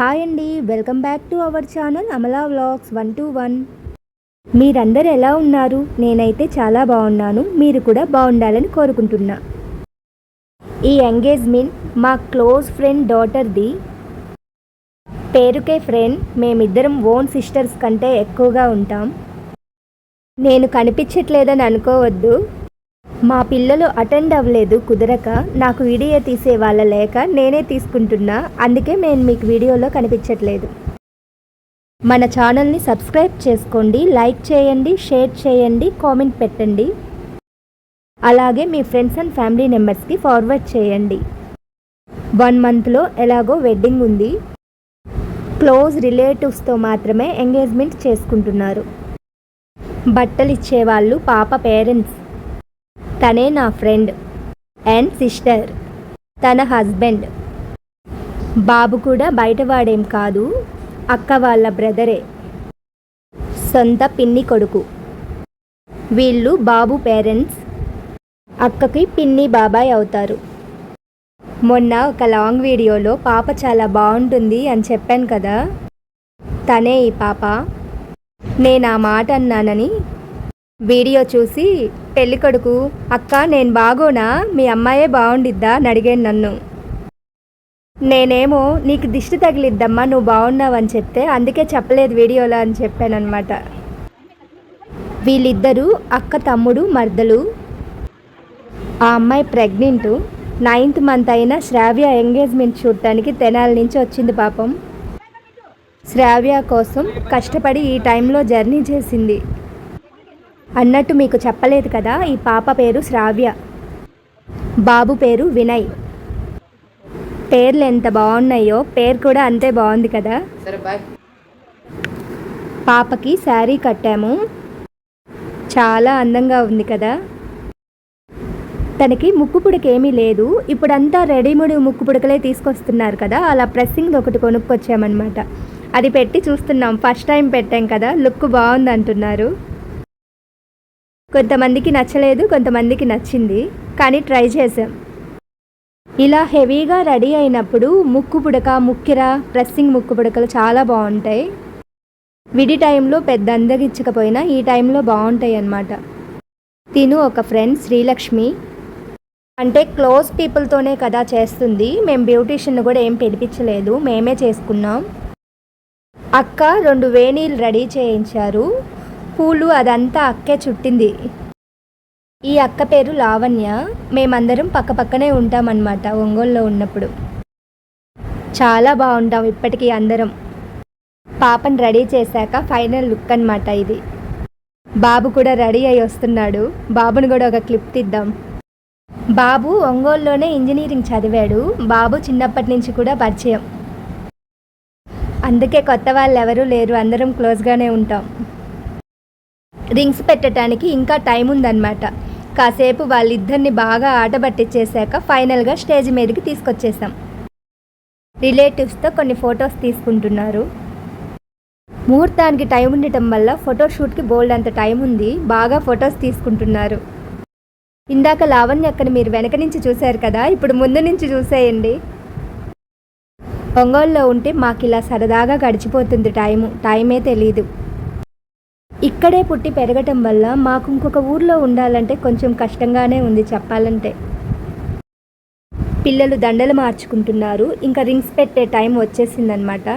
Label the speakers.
Speaker 1: Hi అండి, welcome back to our channel Amala vlogs 121. మీరందరూ ఎలా ఉన్నారు? నేనైతే చాలా బాగున్నాను. మీరు కూడా బాగుండాలని కోరుకుంటున్నా. ఈ ఎంగేజ్మెంట్ మా క్లోజ్ ఫ్రెండ్ డాటర్ది. పేరుకే ఫ్రెండ్, మేమిద్దరం ఓన్ సిస్టర్స్ కంటే ఎక్కువగా ఉంటాం. నేను కనిపించట్లేదని అనుకోవద్దు. మా పిల్లలు అటెండ్ అవ్వలేదు కుదరక, నాకు వీడియో తీసే వాళ్ళ లేక నేనే తీసుకుంటున్నా. అందుకే నేను మీకు వీడియోలో కనిపించట్లేదు. మన ఛానల్ని సబ్స్క్రైబ్ చేసుకోండి, లైక్ చేయండి, షేర్ చేయండి, కామెంట్ పెట్టండి. అలాగే మీ ఫ్రెండ్స్ అండ్ ఫ్యామిలీ మెంబర్స్కి ఫార్వర్డ్ చేయండి. 1 మంత్లో ఎలాగో వెడ్డింగ్ ఉంది. క్లోజ్ రిలేటివ్స్తో మాత్రమే ఎంగేజ్మెంట్ చేసుకుంటున్నారు. బట్టలు ఇచ్చేవాళ్ళు పాప పేరెంట్స్. తనే నా ఫ్రెండ్ అండ్ సిస్టర్, తన హస్బెండ్. బాబు కూడా బయటవాడేం కాదు, అక్క వాళ్ళ బ్రదరే, సొంత పిన్ని కొడుకు. వీళ్ళు బాబు పేరెంట్స్, అక్కకి పిన్ని బాబాయ్ అవుతారు. మొన్న ఒక లాంగ్ వీడియోలో పాప చాలా బాగుంటుంది అని చెప్పాను కదా, తనే ఈ పాప. నేను ఆ మాట అన్నానని వీడియో చూసి పెళ్ళికొడుకు, అక్క నేను బాగోనా, మీ అమ్మాయే బాగుండిద్దా అని అడిగాను నన్ను. నేనేమో నీకు దిష్టి తగిలిద్దమ్మా, నువ్వు బాగున్నావని చెప్తే అందుకే చెప్పలేదు వీడియోలో అని చెప్పానమాట. వీళ్ళిద్దరూ అక్క తమ్ముడు మర్దలు. ఆ అమ్మాయి ప్రెగ్నెంట్. 9th మంత్ అయిన శ్రావ్య ఎంగేజ్మెంట్ చూడటానికి తెనాలి నుంచి వచ్చింది పాపం. శ్రావ్య కోసం కష్టపడి ఈ టైంలో జర్నీ చేసింది. అన్నట్టు మీకు చెప్పలేదు కదా, ఈ పాప పేరు శ్రావ్య, బాబు పేరు వినయ్. పేర్లు ఎంత బాగున్నాయో పేరు కూడా అంతే బాగుంది కదా. పాపకి శారీ కట్టాము, చాలా అందంగా ఉంది కదా. తనకి ముక్కు పుడక ఏమీ లేదు, ఇప్పుడంతా రెడీమేడ్ ముక్కు పుడకలే తీసుకొస్తున్నారు కదా, అలా ప్రెస్సింగ్ ఒకటి కొనుక్కొచ్చామన్నమాట. అది పెట్టి చూస్తున్నాం. ఫస్ట్ టైం పెట్టాం కదా, లుక్ బాగుంది అంటున్నారు. కొంతమందికి నచ్చలేదు, కొంతమందికి నచ్చింది, కానీ ట్రై చేసాం. ఇలా హెవీగా రెడీ అయినప్పుడు ముక్కు పుడక, ముక్కిర, ప్రెస్సింగ్ ముక్కు పుడకలు చాలా బాగుంటాయి. విడి టైంలో పెద్ద అందగించకపోయినా ఈ టైంలో బాగుంటాయి అన్నమాట. తిను ఒక ఫ్రెండ్ శ్రీలక్ష్మి, అంటే క్లోజ్ పీపుల్తోనే కదా చేస్తుంది. మేము బ్యూటీషియన్ కూడా ఏం పిలిపించలేదు, మేమే చేసుకున్నాం. అక్క 2 వేణీలు రెడీ చేయించారు, పూలు అదంతా అక్కే చుట్టింది. ఈ అక్క పేరు లావణ్య. మేమందరం పక్కపక్కనే ఉంటామన్నమాట ఒంగోలులో ఉన్నప్పుడు. చాలా బాగుంటాం ఇప్పటికీ అందరం. పాపని రెడీ చేశాక ఫైనల్ లుక్ అన్నమాట ఇది. బాబు కూడా రెడీ అయి వస్తున్నాడు. బాబుని కూడా ఒక క్లిప్ తీద్దాం. బాబు ఒంగోలులోనే ఇంజనీరింగ్ చదివాడు. బాబు చిన్నప్పటి నుంచి కూడా పరిచయం, అందుకే కొత్త వాళ్ళు ఎవరూ లేరు, అందరం క్లోజ్గానే ఉంటాం. రింగ్స్ పెట్టడానికి ఇంకా టైం ఉందన్నమాట. కాసేపు వాళ్ళిద్దరిని బాగా ఆట పట్టించేశాక ఫైనల్గా స్టేజ్ మీదకి తీసుకొచ్చేసాం. రిలేటివ్స్తో కొన్ని ఫొటోస్ తీసుకుంటున్నారు. ముహూర్తానికి టైం ఉండటం వల్ల ఫోటోషూట్కి బోల్డ్ అంత టైం ఉంది, బాగా ఫొటోస్ తీసుకుంటున్నారు. ఇందాక లావణ్య అక్కని మీరు వెనక నుంచి చూశారు కదా, ఇప్పుడు ముందు నుంచి చూసేయండి. ఒంగోలులో ఉంటే మాకు ఇలా సరదాగా గడిచిపోతుంది టైమే తెలీదు. ఇక్కడే పుట్టి పెరగటం వల్ల మాకు ఇంకొక ఊర్లో ఉండాలంటే కొంచెం కష్టంగానే ఉంది చెప్పాలంటే. పిల్లలు దండలు మార్చుకుంటున్నారు, ఇంకా రింగ్స్ పెట్టే టైం వచ్చేసిందనమాట.